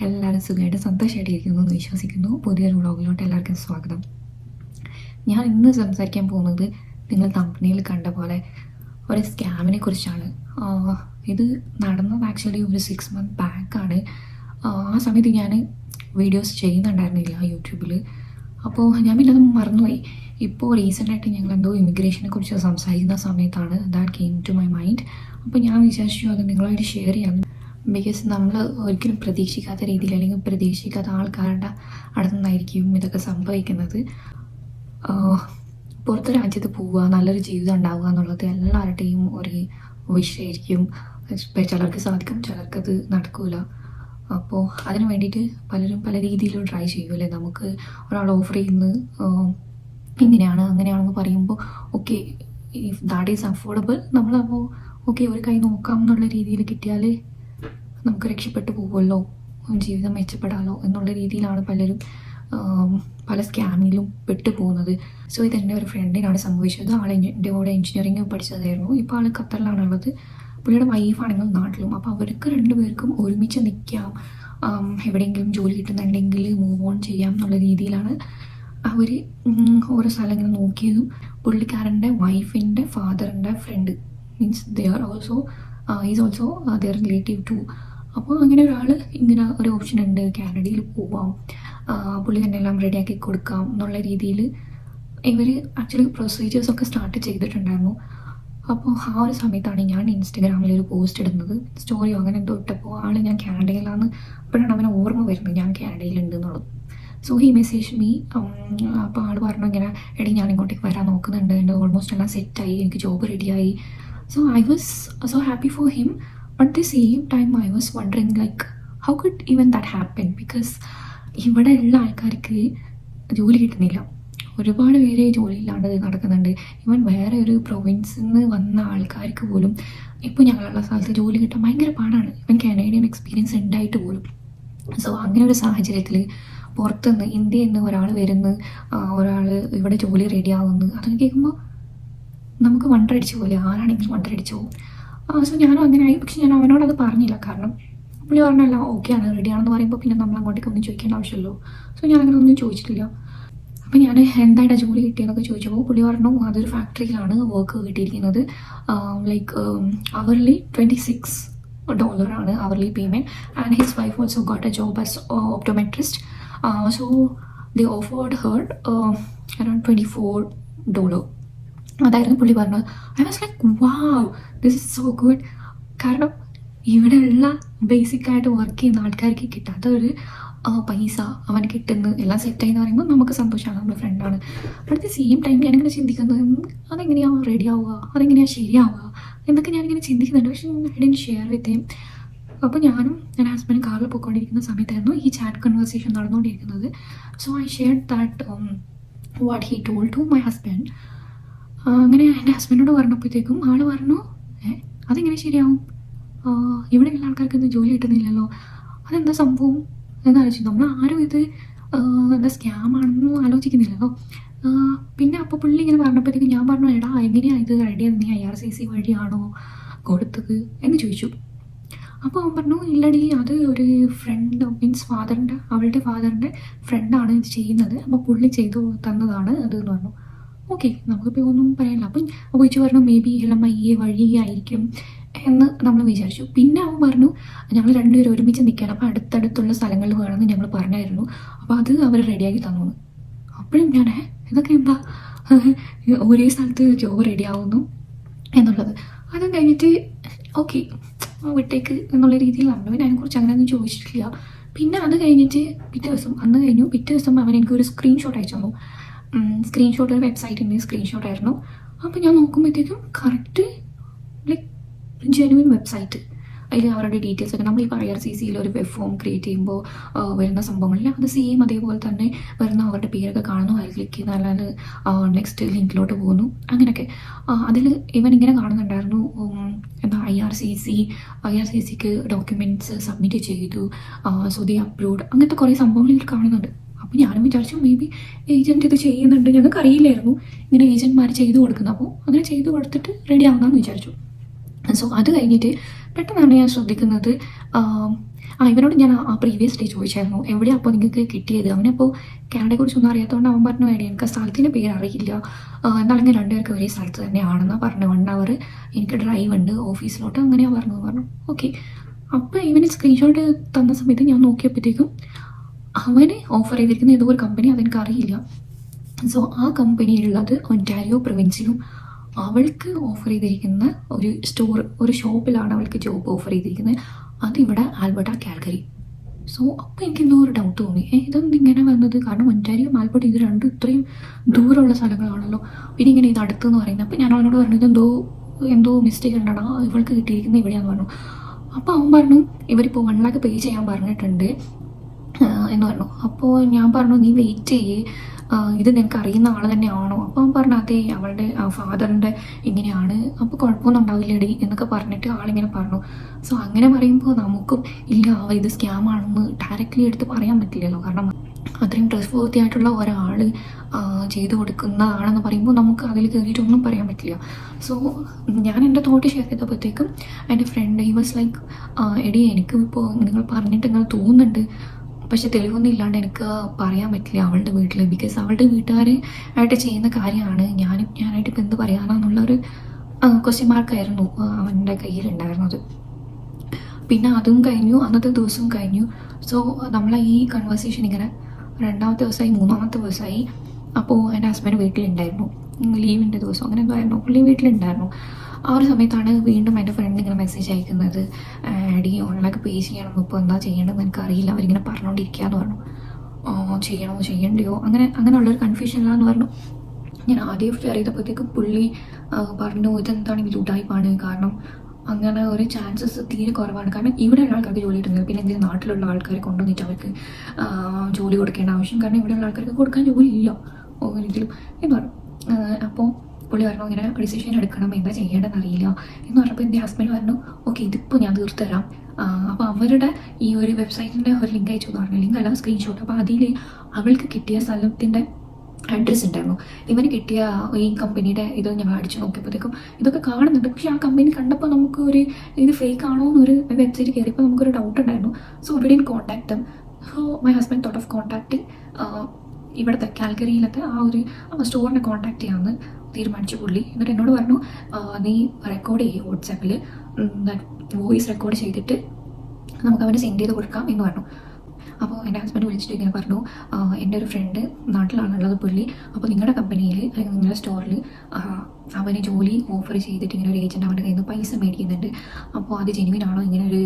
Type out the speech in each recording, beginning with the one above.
എല്ലാവരും സുഖമായിട്ട് സന്തോഷമായിട്ടിരിക്കുന്നു എന്ന് വിശ്വസിക്കുന്നു. പുതിയൊരു വ്ളോഗിലോട്ട് എല്ലാവർക്കും സ്വാഗതം. ഞാൻ ഇന്ന് സംസാരിക്കാൻ പോകുന്നത് നിങ്ങൾ തമ്പനയിൽ കണ്ട പോലെ ഒരു സ്കാമിനെ കുറിച്ചാണ്. ഇത് നടന്നത് ആക്ച്വലി ഒരു 6 months ബാക്കാണ്. ആ സമയത്ത് ഞാൻ വീഡിയോസ് ചെയ്യുന്നുണ്ടായിരുന്നില്ല യൂട്യൂബിൽ. അപ്പോൾ ഞാൻ പിന്നെ അത് മറന്നുപോയി. ഇപ്പോൾ റീസെൻ്റായിട്ട് ഞങ്ങൾ എന്തോ ഇമിഗ്രേഷനെ കുറിച്ച് സംസാരിക്കുന്ന സമയത്താണ് that came to my mind. അപ്പോൾ ഞാൻ വിചാരിച്ചു അത് നിങ്ങളുമായിട്ട് ഷെയർ ചെയ്യാം. ബിക്കോസ് നമ്മൾ ഒരിക്കലും പ്രതീക്ഷിക്കാത്ത രീതിയിൽ അല്ലെങ്കിൽ പ്രതീക്ഷിക്കാത്ത ആൾക്കാരുടെ അടുത്തുനിന്നായിരിക്കും ഇതൊക്കെ സംഭവിക്കുന്നത്. പുറത്ത് രാജ്യത്ത് പോവുക, നല്ലൊരു ജീവിതം ഉണ്ടാവുക എന്നുള്ളത് എല്ലാവരുടെയും ഒരു വിഷയമായിരിക്കും. ചിലർക്ക് സാധിക്കും, ചിലർക്കത് നടക്കില്ല. അപ്പോൾ അതിന് വേണ്ടിയിട്ട് പലരും പല രീതിയിലും ട്രൈ ചെയ്യുമല്ലേ. നമുക്ക് ഒരാൾ ഓഫർ ചെയ്യുന്നത് ഇങ്ങനെയാണ് അങ്ങനെയാണെന്ന് പറയുമ്പോൾ okay, if that is affordable, നമ്മളപ്പോൾ ഓക്കെ ഒരു കൈ നോക്കാം എന്നുള്ള രീതിയിൽ കിട്ടിയാൽ നമുക്ക് രക്ഷപ്പെട്ടു പോകുമല്ലോ, ജീവിതം മെച്ചപ്പെടാമല്ലോ എന്നുള്ള രീതിയിലാണ് പലരും പല സ്കാമിലും പെട്ടു പോകുന്നത്. സോ ഇതെൻ്റെ ഒരു ഫ്രണ്ടിനാണ് സംഭവിച്ചത്. ആൾ എൻ്റെ കൂടെ എഞ്ചിനീയറിംഗ് പഠിച്ചതായിരുന്നു. ഇപ്പോൾ ആൾ ഖത്തറിലാണുള്ളത്. പുള്ളിയുടെ വൈഫാണെങ്കിൽ നാട്ടിലും. അപ്പോൾ അവർക്ക് രണ്ടുപേർക്കും ഒരുമിച്ച് നിൽക്കാം, എവിടെയെങ്കിലും ജോലി കിട്ടുന്നുണ്ടെങ്കിൽ മൂവ് ഓൺ ചെയ്യാം എന്നുള്ള രീതിയിലാണ് അവർ ഓരോ സ്ഥലം ഇങ്ങനെ നോക്കിയതും. പുള്ളിക്കാരൻ്റെ വൈഫിൻ്റെ ഫാദറിൻ്റെ friend means they are also is also their relative too. അപ്പോൾ അങ്ങനെ ഒരാൾ ഇങ്ങനെ ഒരു ഓപ്ഷൻ ഉണ്ട്, കാനഡയിൽ പോവാം, പുള്ളി തന്നെ എല്ലാം റെഡിയാക്കി കൊടുക്കാം എന്നുള്ള രീതിയിൽ ഇവർ ആക്ച്വലി പ്രൊസീജിയേഴ്സൊക്കെ സ്റ്റാർട്ട് ചെയ്തിട്ടുണ്ടായിരുന്നു. അപ്പോൾ ആ ഒരു സമയത്താണ് ഞാൻ ഇൻസ്റ്റഗ്രാമിൽ ഒരു പോസ്റ്റ് ഇടുന്നത്, സ്റ്റോറിയോ അങ്ങനെ എന്തോ ഇട്ടപ്പോൾ ആൾ ഞാൻ കാനഡയിലാണ്. അപ്പോഴാണ് അവനെ ഓർമ്മ വരുന്നത് ഞാൻ കാനഡയിലുണ്ട് എന്നുള്ളത്. So he message me. അപ്പോൾ ആൾ പറഞ്ഞു ഇങ്ങനെ, എടി ഞാൻ ഇങ്ങോട്ടേക്ക് വരാൻ നോക്കുന്നുണ്ട്, എൻ്റെ ഓൾമോസ്റ്റ് എല്ലാം സെറ്റായി, എനിക്ക് ജോബ് റെഡിയായി. So I was so happy for him, but at the same time I was wondering like how could even that happen, because ഇവിടെ ഉള്ള ആൾക്കാർക്ക് ജോലി കിട്ടുന്നില്ല. ഒരുപാട് പേര് ജോലിയില്ലാണ്ട് നടക്കുന്നുണ്ട്. ഇവൻ വേറെ ഒരു പ്രൊവിൻസിൽ നിന്ന് വന്ന ആൾക്കാർക്ക് പോലും ഇപ്പോൾ ഞങ്ങളുള്ള സ്ഥലത്ത് ജോലി കിട്ടാൻ ഭയങ്കര പാടാണ്. ഇവൻ കാനേഡിയൻ എക്സ്പീരിയൻസ് ഉണ്ടായിട്ട് പോലും. സോ അങ്ങനെ ഒരു സാഹചര്യത്തിൽ പുറത്തുനിന്ന് ഇന്ത്യയിൽ നിന്ന് ഒരാൾ വരുന്നു, ഒരാൾ ഇവിടെ ജോലി റെഡിയാവുന്നു, അതൊക്കെ കേൾക്കുമ്പോൾ നമുക്ക് വണ്ടടിച്ചു പോലെ, ആരാണെങ്കിലും വണ്ടടിച്ചു പോകും. സോ ഞാനും അങ്ങനെ ആയി. പക്ഷെ ഞാൻ അവനോടത് പറഞ്ഞില്ല, കാരണം പുള്ളി പറഞ്ഞല്ല ഓക്കെയാണ് റെഡിയാണെന്ന് പറയുമ്പോൾ പിന്നെ നമ്മൾ അങ്ങോട്ടേക്ക് ഒന്നും ചോദിക്കേണ്ട ആവശ്യമുള്ളൂ. സോ ഞാൻ അങ്ങനെ ഒന്നും ചോദിച്ചിട്ടില്ല. അപ്പോൾ ഞാൻ എന്തായിട്ടാണ് ജോലി കിട്ടിയതൊക്കെ ചോദിച്ചപ്പോൾ പുള്ളി പറഞ്ഞു അതൊരു ഫാക്ടറിയിലാണ് വർക്ക് കിട്ടിയിരിക്കുന്നത്. ലൈക്ക് അവർലി $26 ആണ് hourly payment. And his wife also got A job as optometrist. So they offered Har around $24. അതായിരുന്നു പുള്ളി പറഞ്ഞത്. I was like wow, this is so good. കാരണം ഇവിടെയുള്ള ബേസിക്കായിട്ട് വർക്ക് ചെയ്യുന്ന ആൾക്കാർക്ക് കിട്ടാത്ത ഒരു പൈസ അവന് കിട്ടുന്നു, എല്ലാം സെറ്റായി എന്ന് പറയുമ്പോൾ നമുക്ക് സന്തോഷമാണ്, നമ്മുടെ ഫ്രണ്ടാണ്. അറ്റ് ദ സെയിം ടൈം ഞാനിങ്ങനെ ചിന്തിക്കുന്നത് അതെങ്ങനെയാണ് റെഡി ആവുക, അതെങ്ങനെയാണ് ശരിയാവുക എന്നൊക്കെ ഞാനിങ്ങനെ ചിന്തിക്കുന്നുണ്ട്. പക്ഷേ I didn't share with him. അപ്പോൾ ഞാനും എൻ്റെ ഹസ്ബൻഡ് കാറിൽ പോയിക്കൊണ്ടിരിക്കുന്ന സമയത്തായിരുന്നു ഈ ചാറ്റ് കൺവേഴ്സേഷൻ നടന്നുകൊണ്ടിരിക്കുന്നത്. So I shared that what he told to my husband. അങ്ങനെ എൻ്റെ ഹസ്ബൻഡോട് പറഞ്ഞപ്പോഴത്തേക്കും ആൾ പറഞ്ഞു അതെങ്ങനെ ശരിയാവും, ഇവിടെ ഉള്ള ആൾക്കാർക്ക് ഇത് ജോലി കിട്ടുന്നില്ലല്ലോ, അതെന്താ സംഭവം എന്നാലോചിച്ചു. നമ്മൾ ആരും ഇത് എന്താ സ്കാമാണെന്നും ആലോചിക്കുന്നില്ലല്ലോ. പിന്നെ അപ്പോൾ പുള്ളി ഇങ്ങനെ പറഞ്ഞപ്പോഴത്തേക്കും ഞാൻ പറഞ്ഞു എടാ എങ്ങനെയാണ് ഇത് ഐഡിയ, നീ IRCC വഴിയാണോ കൊടുത്തത് എന്ന് ചോദിച്ചു. അപ്പോൾ അവൻ പറഞ്ഞു ഇല്ലടി, അത് ഒരു ഫ്രണ്ട് മീൻസ് അവളുടെ ഫാദറിൻ്റെ ഫ്രണ്ടാണ് ഇത് ചെയ്യുന്നത്, അപ്പോൾ പുള്ളി ചെയ്തു തന്നതാണ് അത് എന്ന് പറഞ്ഞു. ഓക്കെ, നമുക്കിപ്പോൾ ഒന്നും പറയാനില്ല. അപ്പം ചോദിച്ചു പറഞ്ഞു മേ ബി LMIA വഴിയായിരിക്കും എന്ന് നമ്മൾ വിചാരിച്ചു. പിന്നെ അവൻ പറഞ്ഞു ഞങ്ങൾ രണ്ടുപേരും ഒരുമിച്ച് നിൽക്കണം, അപ്പോൾ അടുത്തടുത്തുള്ള സ്ഥലങ്ങളിൽ വേണമെന്ന് ഞങ്ങൾ പറഞ്ഞായിരുന്നു, അപ്പോൾ അത് അവർ റെഡിയാക്കി തന്നു. അപ്പോഴും ഞാൻ ഇതൊക്കെ എന്താ ഒരേ സ്ഥലത്ത് ജോബ് റെഡിയാവുന്നു എന്നുള്ളത്. അതും കഴിഞ്ഞിട്ട് ഓക്കെ വിട്ടേക്ക് എന്നുള്ള രീതിയിലാണ്. പിന്നെ അതിനെക്കുറിച്ച് അങ്ങനെയൊന്നും ചോദിച്ചിട്ടില്ല. പിന്നെ അത് കഴിഞ്ഞിട്ട് പിറ്റേ ദിവസം അവൻ എനിക്കൊരു സ്ക്രീൻഷോട്ട് അയച്ചു തന്നു. സ്ക്രീൻഷോട്ട് ഒരു വെബ്സൈറ്റിൻ്റെ സ്ക്രീൻഷോട്ടായിരുന്നു. അപ്പോൾ ഞാൻ നോക്കുമ്പോഴത്തേക്കും കറക്റ്റ് ലൈക്ക് ജെനുവിൻ വെബ്സൈറ്റ്, അതിൽ അവരുടെ ഡീറ്റെയിൽസ് ഒക്കെ നമ്മളിപ്പോൾ IRCCയിൽ ഒരു വെബ് ഫോം ക്രിയേറ്റ് ചെയ്യുമ്പോൾ വരുന്ന സംഭവങ്ങളില്ല, അത് സെയിം അതേപോലെ തന്നെ വരുന്ന അവരുടെ പേരൊക്കെ കാണുന്നു. അതിൽ ക്ലിക്ക് ചെയ്യുന്ന നെക്സ്റ്റ് ലിങ്കിലോട്ട് പോകുന്നു. അങ്ങനെയൊക്കെ അതിൽ ഇവൻ ഇങ്ങനെ കാണുന്നുണ്ടായിരുന്നു എന്താ IRCCക്ക് ഡോക്യുമെൻറ്റ്സ് സബ്മിറ്റ് ചെയ്തു, സോ ദേ അപ്ലോഡ്, അങ്ങനത്തെ കുറേ സംഭവങ്ങൾ ഇതിൽ കാണുന്നുണ്ട്. അപ്പോൾ ഞാനും വിചാരിച്ചു മേ ബി ഏജൻറ്റ് ഇത് ചെയ്യുന്നുണ്ട്, ഞങ്ങൾക്ക് അറിയില്ലായിരുന്നു ഇങ്ങനെ ഏജൻറ്റ്മാർ ചെയ്തു കൊടുക്കുന്നത്. അപ്പോൾ അങ്ങനെ ചെയ്തു കൊടുത്തിട്ട് റെഡി ആവുന്നതെന്ന് വിചാരിച്ചു. സോ അത് കഴിഞ്ഞിട്ട് പെട്ടെന്നാണ് ഞാൻ ശ്രദ്ധിക്കുന്നത് ഇവനോട് ഞാൻ ആ പ്രീവിയസ് ഡേ ചോദിച്ചായിരുന്നു എവിടെയാണ് അപ്പോൾ നിങ്ങൾക്ക് കിട്ടിയത്. അവനപ്പോൾ കാനഡയെക്കുറിച്ചൊന്നും അറിയാത്തതുകൊണ്ട് അവൻ പറഞ്ഞു വേണ്ടി എനിക്ക് സ്ഥലത്തിൻ്റെ പേര് അറിയില്ല, എന്നാണെങ്കിൽ രണ്ടുപേർക്ക് ഒരേ സ്ഥലത്ത് തന്നെയാണെന്നാണ് പറഞ്ഞു. 1 hour എനിക്ക് ഡ്രൈവ് ഉണ്ട് ഓഫീസിലോട്ട്, അങ്ങനെയാണ് പറഞ്ഞു. ഓക്കെ, അപ്പോൾ ഇവന് സ്ക്രീൻഷോട്ട് തന്ന സമയത്ത് ഞാൻ നോക്കിയപ്പോഴത്തേക്കും അവന് ഓഫർ ചെയ്തിരിക്കുന്ന ഏതോ ഒരു കമ്പനി, അതെനിക്ക് അറിയില്ല. സോ ആ കമ്പനി ഉള്ളത് ഒൻറ്റാരിയോ പ്രൊവിൻസിലും അവൾക്ക് ഓഫർ ചെയ്തിരിക്കുന്ന ഒരു ഷോപ്പിലാണ് അവൾക്ക് ജോബ് ഓഫർ ചെയ്തിരിക്കുന്നത്. അതിവിടെ ആൽബർട്ട, കാൽഗറി. സോ അപ്പോൾ എനിക്ക് എന്തോ ഒരു ഡൗട്ട് തോന്നി, ഇതൊന്നും ഇങ്ങനെ വന്നത്, കാരണം ഒൻറ്റാരിയോ ആൽബർട്ട ഇത് രണ്ടും ഇത്രയും ദൂരമുള്ള സ്ഥലങ്ങളാണല്ലോ, പിന്നെ ഇങ്ങനെ ഇത് അടുത്തെന്ന് പറയുന്നത്. അപ്പോൾ ഞാൻ അവനോട് പറഞ്ഞു എന്തോ മിസ്റ്റേക്ക് ഉണ്ടടാ, ഇവൾക്ക് കിട്ടിയിരിക്കുന്നത് ഇവിടെയാണെന്ന് പറഞ്ഞു. അപ്പോൾ അവൻ പറഞ്ഞു ഇവരിപ്പോൾ 1 lakh പേ ചെയ്യാൻ പറഞ്ഞിട്ടുണ്ട് എന്ന് പറഞ്ഞു. അപ്പോൾ ഞാൻ പറഞ്ഞു നീ വെയിറ്റ് ചെയ്യേ, ഇത് നിനക്ക് അറിയുന്ന ആൾ തന്നെയാണോ? അപ്പോൾ അവൻ പറഞ്ഞു അതെ, അവളുടെ ഫാദറിൻ്റെ ഇങ്ങനെയാണ്, അപ്പോൾ കുഴപ്പമൊന്നും ഉണ്ടാവില്ലടി എന്നൊക്കെ പറഞ്ഞിട്ട് ആളിങ്ങനെ പറഞ്ഞു. സോ അങ്ങനെ പറയുമ്പോൾ നമുക്കും ഇല്ല ഇത് സ്കാമാണെന്ന് ഡയറക്റ്റ്ലി എടുത്ത് പറയാൻ പറ്റില്ലല്ലോ, കാരണം അത്രയും ട്രസ്റ്റ് വർത്തി ആയിട്ടുള്ള ഒരാൾ ചെയ്തു കൊടുക്കുന്നതാണെന്ന് പറയുമ്പോൾ നമുക്ക് അതിൽ കയറിയിട്ടൊന്നും പറയാൻ പറ്റില്ല. സോ ഞാൻ എൻ്റെ തോട്ട് ഷെയർ ചെയ്തപ്പോഴത്തേക്കും എൻ്റെ ഫ്രണ്ട് ഹി വാസ് ലൈക്ക് എടി എനിക്ക് ഇപ്പോൾ നിങ്ങൾ പറഞ്ഞിട്ട് ഇങ്ങനെ തോന്നുന്നുണ്ട്, പക്ഷെ തെളിവൊന്നും ഇല്ലാണ്ട് എനിക്ക് പറയാൻ പറ്റില്ല അവളുടെ വീട്ടിൽ, ബിക്കോസ് അവളുടെ വീട്ടുകാർ ആയിട്ട് ചെയ്യുന്ന കാര്യമാണ്. ഞാനായിട്ട് ഇപ്പം എന്ത് പറയാനാന്നുള്ളൊരു ക്വസ്റ്റ്യൻ മാർക്കായിരുന്നു അവൻ്റെ കയ്യിലുണ്ടായിരുന്നത്. പിന്നെ അതും കഴിഞ്ഞു, അന്നത്തെ ദിവസവും കഴിഞ്ഞു. സോ നമ്മളെ ഈ കൺവേഴ്സേഷൻ ഇങ്ങനെ 2ാമത്തെ ദിവസമായി 3ാമത്തെ ദിവസമായി. അപ്പോൾ എൻ്റെ ഹസ്ബൻഡ് വീട്ടിലുണ്ടായിരുന്നു, ലീവിൻ്റെ ദിവസം അങ്ങനെ എന്തായിരുന്നു, പുള്ളി വീട്ടിലുണ്ടായിരുന്നു. ആ ഒരു സമയത്താണ് വീണ്ടും എൻ്റെ ഫ്രണ്ട് ഇങ്ങനെ മെസ്സേജ് അയക്കുന്നത്, ഡി 1 lakh പേ ചെയ്യണം, ഇപ്പോൾ എന്താ ചെയ്യേണ്ടതെന്ന് എനിക്കറിയില്ല, അവരിങ്ങനെ പറഞ്ഞുകൊണ്ടിരിക്കുകയെന്ന് പറഞ്ഞു. ചെയ്യണോ ചെയ്യണ്ടയോ അങ്ങനെയുള്ളൊരു കൺഫ്യൂഷനിലാന്ന് പറഞ്ഞു. ഞാൻ ആദ്യം ഷെയർ ചെയ്തപ്പോഴത്തേക്കും പുള്ളി പറഞ്ഞു ഇതെന്താണെങ്കിൽ ഉടായ്പാണ്, കാരണം അങ്ങനെ ഒരു ചാൻസസ് തീരെ കുറവാണ്, കാരണം ഇവിടെയുള്ള ആൾക്കാർക്ക് ജോലി കിട്ടുന്നത്, പിന്നെ എന്തെങ്കിലും നാട്ടിലുള്ള ആൾക്കാരെ കൊണ്ടുവന്നിട്ട് അവർക്ക് ജോലി കൊടുക്കേണ്ട ആവശ്യം, കാരണം ഇവിടെയുള്ള ആൾക്കാർക്ക് കൊടുക്കാൻ ജോലി ഇല്ല ഒരിക്കലും എന്ന് പറഞ്ഞു. അപ്പോൾ പുള്ളി പറഞ്ഞു ഇങ്ങനെ ഡിസിഷൻ എടുക്കണം, എന്താ ചെയ്യേണ്ടതെന്ന് അറിയില്ല എന്ന് പറഞ്ഞപ്പോൾ എൻ്റെ ഹസ്ബൻഡ് പറഞ്ഞു ഓക്കെ ഇതിപ്പോൾ ഞാൻ തീർത്തുതരാം. അപ്പോൾ അവരുടെ ഈ ഒരു വെബ്സൈറ്റിൻ്റെ ഒരു ലിങ്ക് അയച്ചു എന്ന് പറഞ്ഞു, ലിങ്ക് അല്ല സ്ക്രീൻഷോട്ട്. അപ്പോൾ അതിൽ അവൾക്ക് കിട്ടിയ സ്ഥലത്തിൻ്റെ അഡ്രസ്സ് ഉണ്ടായിരുന്നു. ഇവന് കിട്ടിയ ഈ കമ്പനിയുടെ ഇത് ഞങ്ങൾ അടിച്ചു നോക്കിയപ്പോഴത്തേക്കും ഇതൊക്കെ കാണുന്നുണ്ട്, പക്ഷേ ആ കമ്പനി കണ്ടപ്പോൾ നമുക്ക് ഇത് ഫേക്ക് ആണോ എന്നൊരു വെബ്സൈറ്റ് കയറിയപ്പോൾ നമുക്കൊരു ഡൗട്ട് ഉണ്ടായിരുന്നു. So we didn't contact dum. So my husband thought of contacting ഇവിടുത്തെ കാൽഗറിയിലത്തെ ആ ഒരു സ്റ്റോറിനെ കോൺടാക്ട് ചെയ്യാമെന്ന് തീരുമാനിച്ചു പുള്ളി. എന്നിട്ട് എന്നോട് പറഞ്ഞു നീ റെക്കോർഡ് ചെയ്യും വാട്സാപ്പിൽ, വോയിസ് റെക്കോർഡ് ചെയ്തിട്ട് നമുക്ക് അവന് സെൻഡ് ചെയ്ത് കൊടുക്കാം എന്ന് പറഞ്ഞു. അപ്പോൾ എൻ്റെ ഹസ്ബൻഡ് വിളിച്ചിട്ട് ഇങ്ങനെ പറഞ്ഞു എൻ്റെ ഒരു ഫ്രണ്ട് നാട്ടിലാണുള്ളത് പുള്ളി, അപ്പോൾ നിങ്ങളുടെ കമ്പനിയിൽ അല്ലെങ്കിൽ നിങ്ങളുടെ സ്റ്റോറിൽ അവന് ജോലി ഓഫർ ചെയ്തിട്ട് ഇങ്ങനെ ഒരു ഏജൻറ്റ് അവൻ്റെ കയ്യിൽ നിന്ന് പൈസ മേടിക്കുന്നുണ്ട്, അപ്പോൾ അത് ജെന്യുവിൻ ആണോ, ഇങ്ങനെ ഒരു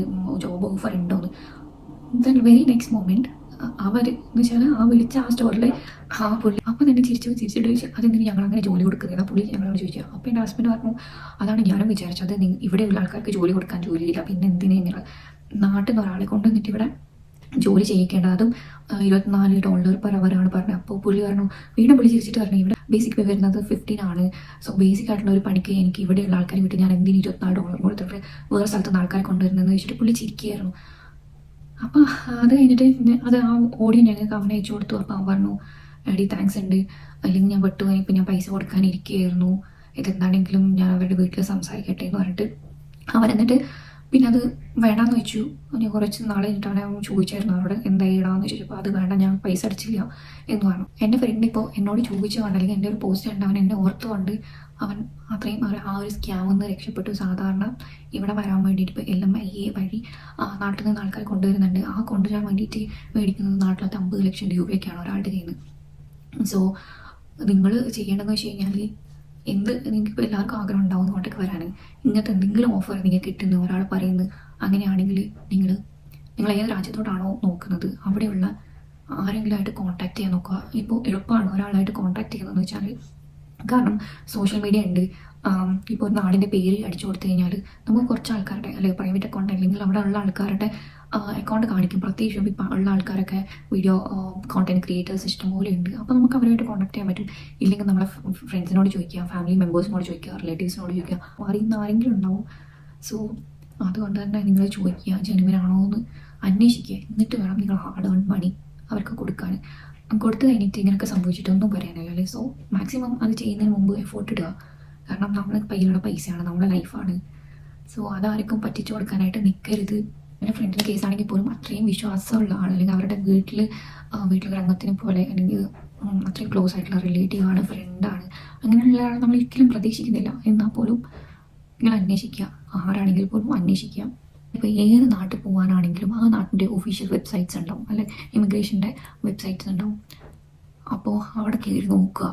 ജോബ് ഓഫർ ഉണ്ടോയെന്ന്. ദെൻ വെരി നെക്സ്റ്റ് മൊമെൻറ്റ് അവർ എന്ന് വെച്ചാൽ ആ വിളിച്ച ആ സ്റ്റോറിൽ ആ പുള്ളി അപ്പോൾ തന്നെ ചിരിച്ചിട്ട് ചോദിച്ചു അതെന്തിന് ഞങ്ങൾ അങ്ങനെ ജോലി കൊടുക്കുന്നത്, ആ പുള്ളി ഞങ്ങളോട് ചോദിച്ചു. അപ്പോൾ എൻ്റെ ഹസ്ബൻഡ് പറഞ്ഞു അതാണ് ഞാനും വിചാരിച്ചത്, ഇവിടെയുള്ള ആൾക്കാർക്ക് ജോലി കൊടുക്കാൻ ജോലിയില്ല, പിന്നെ എന്തിനാ നിങ്ങൾ നാട്ടിൽ നിന്ന് ഒരാളെ കൊണ്ടുവന്നിട്ട് ഇവിടെ ജോലി ചെയ്യിക്കേണ്ടത്, അതും $24 per hour ആണ് പറഞ്ഞത്. അപ്പോൾ പുള്ളി പറഞ്ഞു വീണ്ടും പുള്ളി ചിരിച്ചിട്ട് പറഞ്ഞു ഇവിടെ ബേസിക് പേ വരുന്നത് 15 ആണ്, സോ ബേസിക് ആയിട്ടുള്ള ഒരു പണിക്ക് എനിക്ക് ഇവിടെയുള്ള ആൾക്കാരെ വിട്ട് ഞാൻ എന്തിന് $24 കൊടുത്തിട്ട് വേറെ സ്ഥലത്തുനിന്ന് ആൾക്കാരെ കൊണ്ടുവരുന്നതെന്ന് വെച്ചിട്ട് പുള്ളി ചിരിക്കുകയായിരുന്നു. അപ്പോൾ അത് കഴിഞ്ഞിട്ട് അത് ആ ഓഡിയോ ഞങ്ങൾക്ക് അവനെ അയച്ചു കൊടുത്തു. അപ്പോൾ അവൻ പറഞ്ഞു എടി താങ്ക്സ് ഉണ്ട്, അല്ലെങ്കിൽ ഞാൻ വിട്ടുപോയി, ഇപ്പം ഞാൻ പൈസ കൊടുക്കാനിരിക്കുകയായിരുന്നു, ഇതെന്താണെങ്കിലും ഞാൻ അവരുടെ വീട്ടിൽ സംസാരിക്കട്ടെ എന്ന് പറഞ്ഞിട്ട് അവൻ എന്നിട്ട് പിന്നെ അത് വേണ്ടാന്ന് വെച്ചു. ഞാൻ കുറച്ച് നാൾ കഴിഞ്ഞിട്ട് അവനെ ചോദിച്ചായിരുന്നു അവരോട് എന്താ ഇടാന്ന് ചോദിച്ചപ്പോൾ അത് വേണ്ട, ഞാൻ പൈസ അടിച്ചില്ല എന്ന് പറഞ്ഞു. എൻ്റെ ഫ്രണ്ട് ഇപ്പോൾ എന്നോട് ചോദിച്ചുകൊണ്ട് അല്ലെങ്കിൽ എൻ്റെ ഒരു പോസ്റ്റ് കണ്ട് അവൻ എന്നെ ഓർത്തുകൊണ്ട് അവൻ അത്രയും ആ ഒരു സ്കാമിൽ നിന്ന് രക്ഷപ്പെട്ടു. സാധാരണ ഇവിടെ വരാൻ വേണ്ടിയിട്ട് ഇപ്പോൾ LMIA വഴി നാട്ടിൽ നിന്ന് ആൾക്കാർ കൊണ്ടുവരുന്നുണ്ട്, ആ കൊണ്ടുവരാൻ വേണ്ടിയിട്ട് മേടിക്കുന്നത് നാട്ടിലത്തെ 50 ലക്ഷം രൂപയൊക്കെയാണ് ഒരാളുടെ ചെയ്യുന്നത്. സോ നിങ്ങൾ ചെയ്യേണ്ടതെന്ന് വെച്ച് കഴിഞ്ഞാൽ നിങ്ങൾക്കിപ്പോൾ എല്ലാവർക്കും ആഗ്രഹം ഉണ്ടാവും അങ്ങോട്ടേക്ക് വരാൻ, ഇങ്ങനത്തെ എന്തെങ്കിലും ഓഫർ നിങ്ങൾക്ക് കിട്ടുന്നു ഒരാൾ പറയുന്നത്, അങ്ങനെയാണെങ്കിൽ നിങ്ങൾ ഏത് രാജ്യത്തോടാണോ നോക്കുന്നത് അവിടെയുള്ള ആരെങ്കിലും ആയിട്ട് കോൺടാക്ട് ചെയ്യാൻ നോക്കുക. ഇപ്പോൾ എളുപ്പമാണ് ഒരാളായിട്ട് കോൺടാക്ട് ചെയ്യുന്നതെന്ന് വെച്ചാൽ, കാരണം സോഷ്യൽ മീഡിയ ഉണ്ട്. ഇപ്പോൾ ഒരു നാടിൻ്റെ പേര് അടിച്ചു കൊടുത്തു കഴിഞ്ഞാൽ നമുക്ക് കുറച്ച് ആൾക്കാരുടെ അല്ലെങ്കിൽ പ്രൈവറ്റ് അക്കൗണ്ട് അല്ലെങ്കിൽ അവിടെ ഉള്ള ആൾക്കാരുടെ അക്കൗണ്ട് കാണിക്കും. പ്രത്യേകിച്ചും ഇപ്പോൾ ഉള്ള ആൾക്കാരൊക്കെ വീഡിയോ കോണ്ടന്റ് ക്രിയേറ്റേഴ്സ് ഇഷ്ടംപോലെ ഉണ്ട്. അപ്പോൾ നമുക്ക് അവരുമായിട്ട് കോൺടാക്ട് ചെയ്യാൻ പറ്റും. ഇല്ലെങ്കിൽ നമ്മളെ ഫ്രണ്ട്സിനോട് ചോദിക്കുക, ഫാമിലി മെമ്പേഴ്സിനോട് ചോദിക്കുക, റിലേറ്റീവ്സിനോട് ചോദിക്കുക, അറിയുന്ന ആരെങ്കിലും ഉണ്ടാവും. സോ അതുകൊണ്ട് തന്നെ നിങ്ങൾ ചോദിക്കുക, ജെനുവിനാണോ എന്ന് അന്വേഷിക്കുക, എന്നിട്ട് വേണം നിങ്ങൾ ഹാർഡ് ഏൺ മണി അവർക്ക് കൊടുക്കാൻ. കൊടുത്തു കഴിഞ്ഞിട്ട് ഇങ്ങനെയൊക്കെ സംഭവിച്ചിട്ടൊന്നും പറയാനില്ല അല്ലേ. സോ മാക്സിമം അത് ചെയ്യുന്നതിന് മുമ്പ് എഫോർട്ട് ഇടുക, കാരണം നമ്മളെ കയ്യിലുള്ള പൈസയാണ്, നമ്മളെ ലൈഫാണ്. സോ അതാർക്കും പറ്റിച്ചു കൊടുക്കാനായിട്ട് നിൽക്കരുത് എൻ്റെ ഫ്രണ്ടിൻ്റെ കേസാണെങ്കിൽ പോലും അത്രയും വിശ്വാസമുള്ള ആൾ, അല്ലെങ്കിൽ അവരുടെ വീട്ടിലെ രംഗത്തിനെ പോലെ, അല്ലെങ്കിൽ അത്രയും ക്ലോസ് ആയിട്ടുള്ള റിലേറ്റീവാണ്, ഫ്രണ്ടാണ്, അങ്ങനെയുള്ള ആൾ നമ്മൾ ഒരിക്കലും പ്രതീക്ഷിക്കുന്നില്ല. എന്നാൽ പോലും നിങ്ങൾ അന്വേഷിക്കുക, ആരാണെങ്കിൽ പോലും അന്വേഷിക്കുക. ഇപ്പോൾ ഏത് നാട്ടിൽ പോകാനാണെങ്കിലും ആ നാട്ടിൻ്റെ ഒഫീഷ്യൽ വെബ്സൈറ്റ്സ് ഉണ്ടാവും, അല്ലെ ഇമിഗ്രേഷൻ്റെ വെബ്സൈറ്റ്സ് ഉണ്ടാവും. അപ്പോൾ അവിടെ കയറി നോക്കുക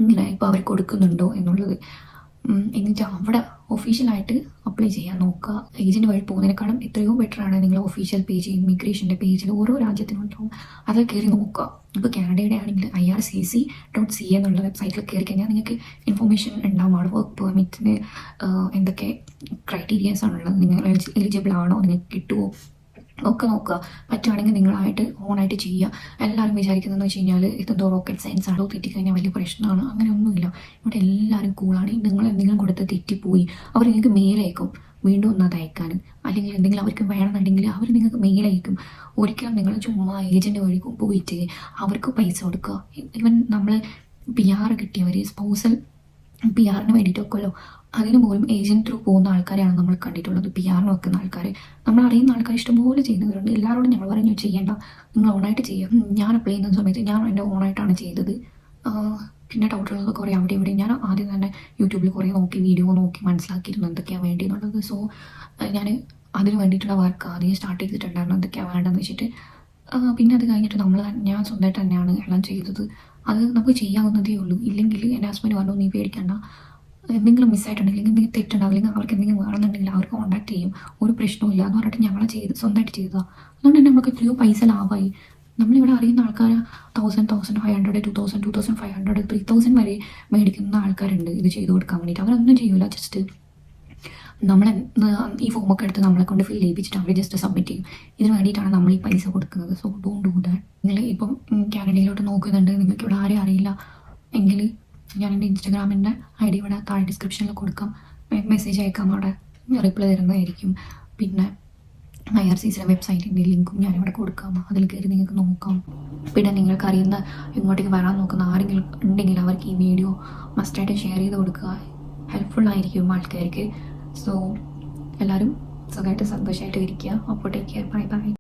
ഇങ്ങനെ ഇപ്പോൾ അവർ കൊടുക്കുന്നുണ്ടോ എന്നുള്ളത്. എന്നിട്ട് അവിടെ ഒഫീഷ്യലായിട്ട് അപ്ലൈ ചെയ്യാൻ നോക്കുക. ഏജൻറ്റ് വഴി പോകുന്നതിനേക്കാളും എത്രയോ ബെറ്ററാണ് നിങ്ങൾ ഒഫീഷ്യൽ പേജ്, ഇമിഗ്രേഷൻ്റെ പേജിൽ ഓരോ രാജ്യത്തിനും ഉണ്ടാവും, അതിൽ കയറി നോക്കുക. ഇപ്പോൾ കാനഡയുടെ ആണെങ്കിൽ ircc.ca എന്നുള്ള വെബ്സൈറ്റിൽ കയറി കഴിഞ്ഞാൽ നിങ്ങൾക്ക് ഇൻഫർമേഷൻ ഉണ്ടാവും. അവിടെ വർക്ക് പെർമിറ്റിന് എന്തൊക്കെ ക്രൈറ്റീരിയാസ് ആണുള്ളത്, നിങ്ങൾ എലിജിബിൾ ആണോ, നിങ്ങൾക്ക് കിട്ടുമോ ഒക്കെ നോക്കുക. പറ്റുവാണെങ്കിൽ നിങ്ങളായിട്ട് ഓണായിട്ട് ചെയ്യുക. എല്ലാവരും വിചാരിക്കുന്നതെന്ന് വെച്ച് കഴിഞ്ഞാൽ ഇതെന്തോ റോക്കറ്റ് സയൻസ് ആണോ, തെറ്റിക്കഴിഞ്ഞാൽ വലിയ പ്രശ്നമാണ്, അങ്ങനെ ഒന്നുമില്ല. ഇവിടെ എല്ലാവരും കൂളാണ്. നിങ്ങൾ എന്തെങ്കിലും കൊടുത്ത് തെറ്റിപ്പോയി അവർ നിങ്ങൾക്ക് മെയിലയക്കും വീണ്ടും ഒന്ന് അത് അയക്കാൻ, അല്ലെങ്കിൽ എന്തെങ്കിലും അവർക്ക് വേണമെന്നുണ്ടെങ്കിൽ അവർ നിങ്ങൾക്ക് മെയിലയക്കും. ഒരിക്കലും നിങ്ങൾ ചുമ്മാ ഏജൻറ്റ് വഴി പോയിട്ട് അവർക്ക് പൈസ കൊടുക്കുക. ഇവൻ നമ്മൾ PR കിട്ടിയവർ, സ്പൗസൽ PR വേണ്ടിയിട്ടൊക്കെയല്ലോ, അതിന് പോലും ഏജൻറ്റ് ത്രൂ പോകുന്ന ആൾക്കാരെയാണ് നമ്മൾ കണ്ടിട്ടുള്ളത്. PR വെക്കുന്ന ആൾക്കാർ, നമ്മൾ അറിയുന്ന ആൾക്കാർ ഇഷ്ടംപോലെ ചെയ്യുന്നവരുണ്ട്. എല്ലാവരോടും ഞങ്ങൾ പറഞ്ഞു ചെയ്യേണ്ട, നിങ്ങൾ ഓണായിട്ട് ചെയ്യുക. ഞാൻ അപ്ലൈ ചെയ്യുന്ന സമയത്ത് ഞാൻ എൻ്റെ ഓണായിട്ടാണ് ചെയ്തത്. പിന്നെ ഡൗട്ടുള്ളത് കുറേ അവിടെ ഇവിടെ ഞാൻ ആദ്യം തന്നെ യൂട്യൂബിൽ കുറേ വീഡിയോ നോക്കി മനസ്സിലാക്കിയിരുന്നു എന്തൊക്കെയാണ് വേണ്ടിയെന്നുള്ളത്. സോ ഞാൻ അതിന് വേണ്ടിയിട്ടുള്ള വർക്ക് ആദ്യം സ്റ്റാർട്ട് ചെയ്തിട്ടുണ്ടായിരുന്നു, എന്തൊക്കെയാണ് വേണ്ടതെന്ന് വെച്ചിട്ട്. പിന്നെ അത് കഴിഞ്ഞിട്ട് ഞാൻ സ്വന്തമായിട്ട് തന്നെയാണ് എല്ലാം ചെയ്തത്. അത് നമുക്ക് ചെയ്യാവുന്നതേ ഉള്ളൂ. ഇല്ലെങ്കിൽ എൻ്റെ ഹസ്ബൻഡ് പറഞ്ഞു, നീ പേടിക്കണ്ട, എന്തെങ്കിലും മിസ്സായിട്ടുണ്ടെങ്കിൽ, എന്തെങ്കിലും തെറ്റുണ്ടാവും, അല്ലെങ്കിൽ അവർക്ക് എന്തെങ്കിലും വേണമെന്നുണ്ടെങ്കിൽ അവർ കോൺടാക്ട് ചെയ്യും, ഒരു പ്രശ്നമില്ല എന്ന് പറഞ്ഞിട്ട് ഞങ്ങൾ സ്വന്തമായിട്ട് ചെയ്തതാണ്. അതുകൊണ്ട് തന്നെ നമുക്ക് എത്രയോ പൈസ ലാഭമായി. നമ്മളിവിടെ അറിയുന്ന ആൾക്കാർ 1000, 1500, 2000, 2500, 3000 വരെ മേടിക്കുന്ന ആൾക്കാരുണ്ട് ഇത് ചെയ്ത് കൊടുക്കാൻ വേണ്ടിയിട്ട്. അവരൊന്നും ചെയ്യൂല, ജസ്റ്റ് ഈ ഫോമൊക്കെ എടുത്ത് നമ്മളെ കൊണ്ട് ഫിൽ ചെയ്യിപ്പിച്ചിട്ട് അവർ ജസ്റ്റ് സബ്മിറ്റ് ചെയ്യും. ഇതിന് വേണ്ടിയിട്ടാണ് നമ്മൾ ഈ പൈസ കൊടുക്കുന്നത്. So don't do that. നിങ്ങൾ ഇപ്പം കാനഡയിലോട്ട് നോക്കുന്നുണ്ട്, നിങ്ങൾക്ക് ഇവിടെ ആരെയും അറിയില്ല എങ്കിൽ ഞാൻ എൻ്റെ ഇൻസ്റ്റഗ്രാമിൻ്റെ ID ഇവിടെ താഴെ ഡിസ്ക്രിപ്ഷനിൽ കൊടുക്കാം, മെസ്സേജ് അയക്കാം, അവിടെ റിപ്ലൈ തരുന്നതായിരിക്കും. പിന്നെ IRCC വെബ്സൈറ്റിൻ്റെ ലിങ്കും ഞാനിവിടെ കൊടുക്കാം, അതിൽ കയറി നിങ്ങൾക്ക് നോക്കാം. പിന്നെ നിങ്ങൾക്ക് അറിയുന്ന ഇങ്ങോട്ടേക്ക് വരാൻ നോക്കുന്ന ആരെങ്കിലും ഉണ്ടെങ്കിൽ അവർക്ക് ഈ വീഡിയോ മസ്റ്റായിട്ട് ഷെയർ ചെയ്ത് കൊടുക്കുക, ഹെൽപ്ഫുള്ളായിരിക്കും ആൾക്കാർക്ക്. സോ എല്ലാവരും സുഖമായിട്ട് സന്തോഷമായിട്ട് ഇരിക്കുക. അപ്പോൾ ടേക്ക് കെയർ, ബൈ ബൈ.